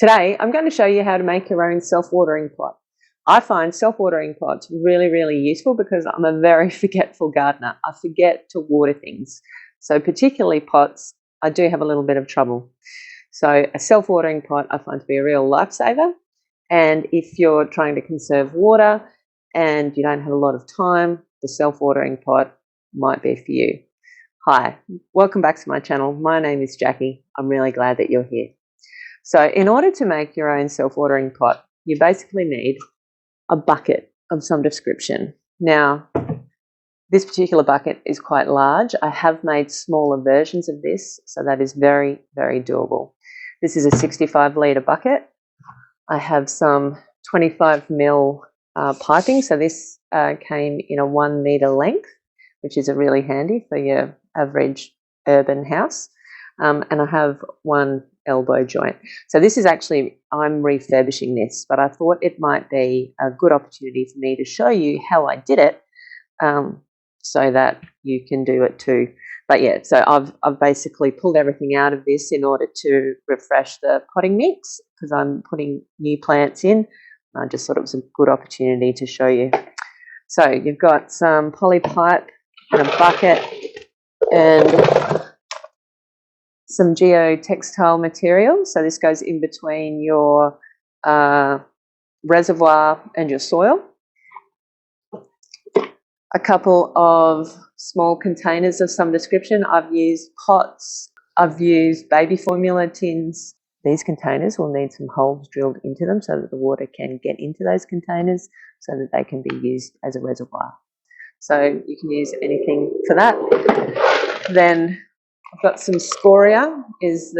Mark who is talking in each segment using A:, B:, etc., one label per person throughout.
A: Today, I'm going to show you how to make your own self-watering pot. I find self-watering pots really, really useful because I'm a very forgetful gardener. I forget to water things. So particularly pots, I do have a little bit of trouble. So a self-watering pot I find to be a real lifesaver. And if you're trying to conserve water and you don't have a lot of time, the self-watering pot might be for you. Hi, welcome back to my channel. My name is Jackie. I'm really glad that you're here. So in order to make your own self-watering pot, you basically need a bucket of some description. Now, this particular bucket is quite large. I have made smaller versions of this, so that is very, very doable. This is a 65 litre bucket. I have some 25 mil piping, so this came in a 1 metre length, which is really handy for your average urban house. And I have one elbow joint. So this is actually, I'm refurbishing this, but I thought it might be a good opportunity for me to show you how I did it so that you can do it too. But yeah, so I've basically pulled everything out of this in order to refresh the potting mix because I'm putting new plants in. I just thought it was a good opportunity to show you. So you've got some poly pipe and a bucket and some geotextile material. So this goes in between your reservoir and your soil. A couple of small containers of some description. I've used pots. I've used baby formula tins. These containers will need some holes drilled into them so that the water can get into those containers so that they can be used as a reservoir. So you can use anything for that. Then I've got some scoria, is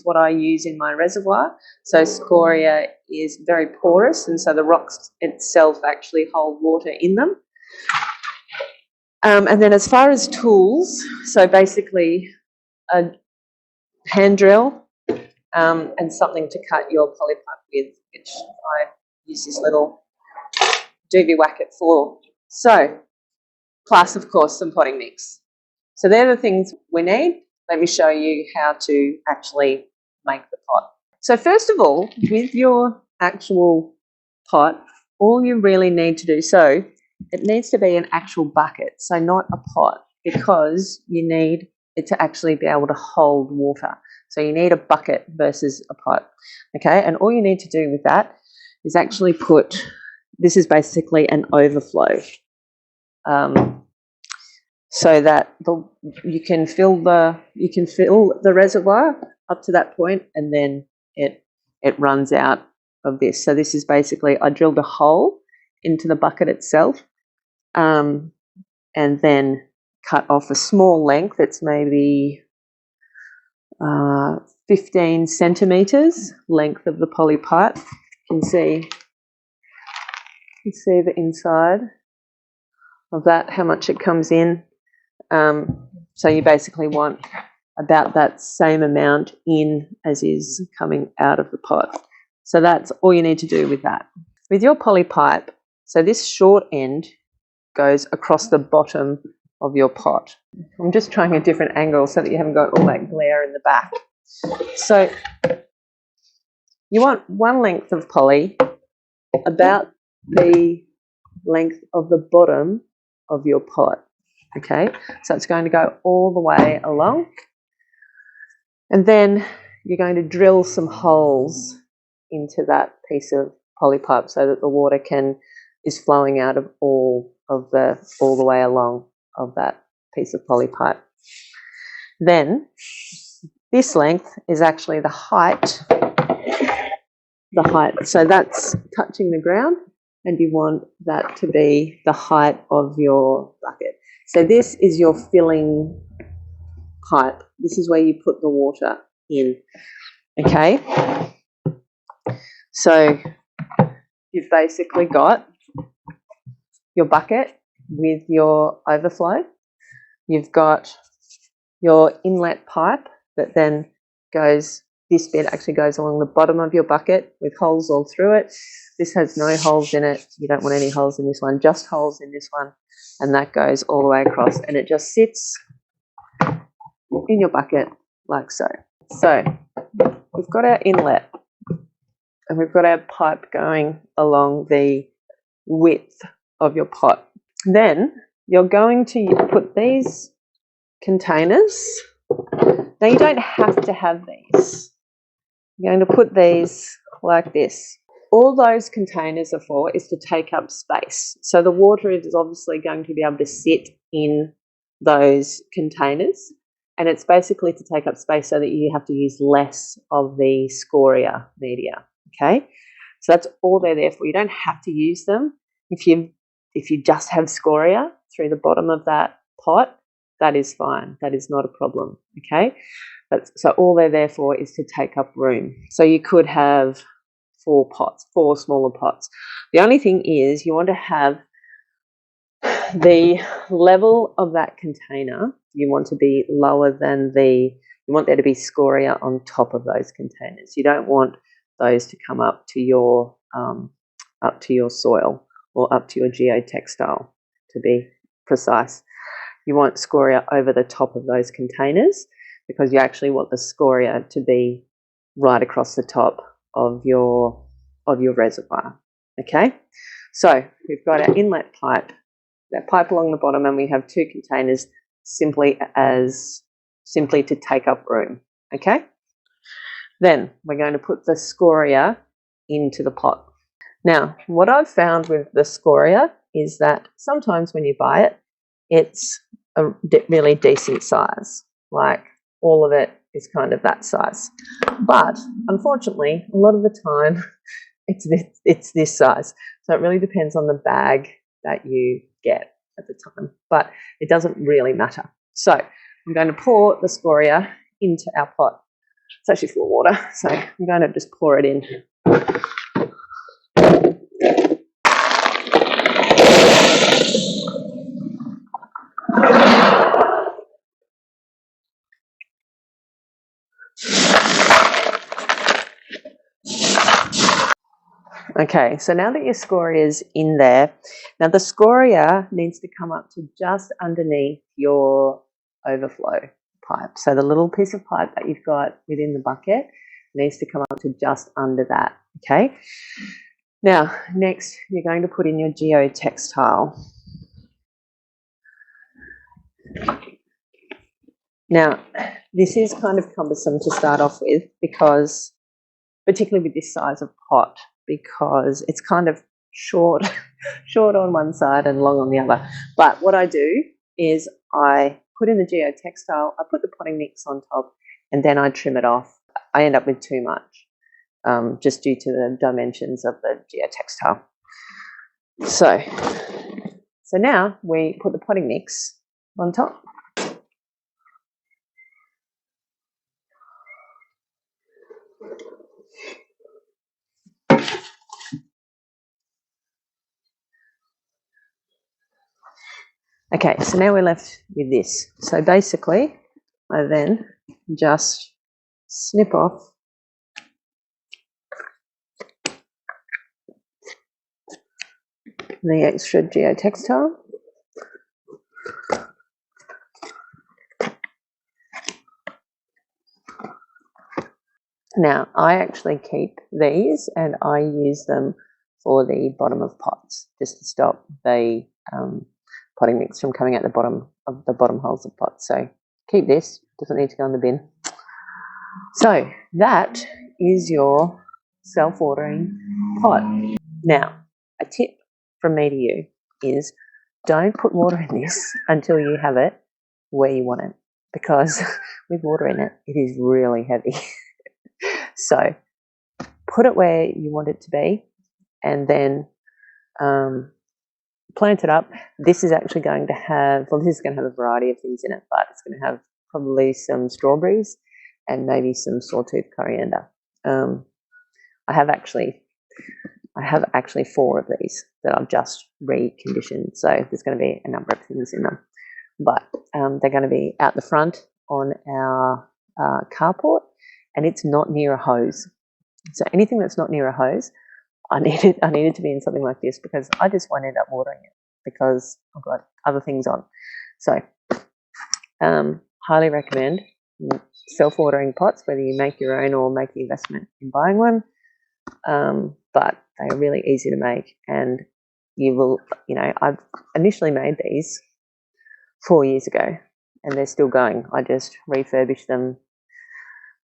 A: what I use in my reservoir. So scoria is very porous, and so the rocks itself actually hold water in them. And then as far as tools, so basically a hand drill and something to cut your poly pipe with, which I use this little doobie whacket for. So, plus of course some potting mix. So they're the things we need. Let me show you how to actually make the pot. So first of all, with your actual pot, all you really need to do, so it needs to be an actual bucket, so not a pot, because you need it to actually be able to hold water. So you need a bucket versus a pot, okay? And all you need to do with that is actually put, this is basically an overflow. So that you can fill the reservoir up to that point, and then it runs out of this. So this is basically, I drilled a hole into the bucket itself, and then cut off a small length. It's maybe 15 centimeters length of the poly pipe. You can see the inside of that, how much it comes in. So you basically want about that same amount in as is coming out of the pot. So that's all you need to do with that. With your poly pipe, so this short end goes across the bottom of your pot. I'm just trying a different angle so that you haven't got all that glare in the back. So you want one length of poly about the length of the bottom of your pot. Okay, so it's going to go all the way along, and then you're going to drill some holes into that piece of poly pipe so that the water is flowing out of all the way along of that piece of poly pipe. Then this length is actually the height. So that's touching the ground, and you want that to be the height of your bucket. So this is your filling pipe. This is where you put the water in, okay? So you've basically got your bucket with your overflow. You've got your inlet pipe that then goes, this bit actually goes along the bottom of your bucket with holes all through it. This has no holes in it. You don't want any holes in this one, just holes in this one. And that goes all the way across, and it just sits in your bucket like so. So we've got our inlet and we've got our pipe going along the width of your pot. Then you're going to put these containers. Now you don't have to have these. You're going to put these like this. All those containers are for is to take up space. So the water is obviously going to be able to sit in those containers, and it's basically to take up space so that you have to use less of the scoria media. Okay, so that's all they're there for. You don't have to use them. If you just have scoria through the bottom of that pot, that is fine. That is not a problem. Okay, so all they're there for is to take up room. So you could have 4 pots, 4 smaller pots. The only thing is you want to have the level of that container, you want to be lower than you want there to be scoria on top of those containers. You don't want those to come up to your soil or up to your geotextile, to be precise. You want scoria over the top of those containers because you actually want the scoria to be right across the top of your reservoir. Okay, so we've got our inlet pipe, that pipe along the bottom, and we have 2 containers simply to take up room. Okay, then we're going to put the scoria into the pot. Now, what I've found with the scoria is that sometimes when you buy it, it's a really decent size, like all of it is kind of that size. But unfortunately, a lot of the time, it's this size. So it really depends on the bag that you get at the time, but it doesn't really matter. So I'm going to pour the scoria into our pot. It's actually full of water, so I'm going to just pour it in. Okay, so now that your scoria is in there, now the scoria needs to come up to just underneath your overflow pipe. So the little piece of pipe that you've got within the bucket needs to come up to just under that, okay? Now, next, you're going to put in your geotextile. Now, this is kind of cumbersome to start off with because, particularly with this size of pot, because it's kind of short on one side and long on the other. But what I do is I put in the geotextile, I put the potting mix on top, and then I trim it off. I end up with too much, just due to the dimensions of the geotextile. So now we put the potting mix on top. Okay, so now we're left with this. So basically, I then just snip off the extra geotextile. Now, I actually keep these and I use them for the bottom of pots, just to stop the potting mix from coming out the bottom of the bottom holes of pots. So keep this, doesn't need to go in the bin. So that is your self-watering pot. Now, a tip from me to you is don't put water in this until you have it where you want it, because with water in it, it is really heavy. So put it where you want it to be and then plant it up. This is actually going to have, well, this is going to have a variety of things in it, but it's going to have probably some strawberries and maybe some sawtooth coriander. I have actually 4 of these that I've just reconditioned. So there's going to be a number of things in them, but they're going to be out the front on our carport, and it's not near a hose. So anything that's not near a hose, I needed to be in something like this because I just won't end up watering it because I've got other things on. So highly recommend self-watering pots, whether you make your own or make the investment in buying one. But they are really easy to make, and you will, I've initially made these 4 years ago, and they're still going. I just refurbish them.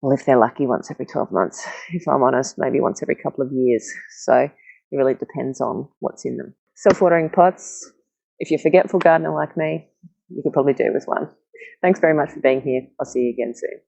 A: Well, if they're lucky, once every 12 months. If I'm honest, maybe once every couple of years. So it really depends on what's in them. Self-watering pots, if you're a forgetful gardener like me, you could probably do with one. Thanks very much for being here. I'll see you again soon.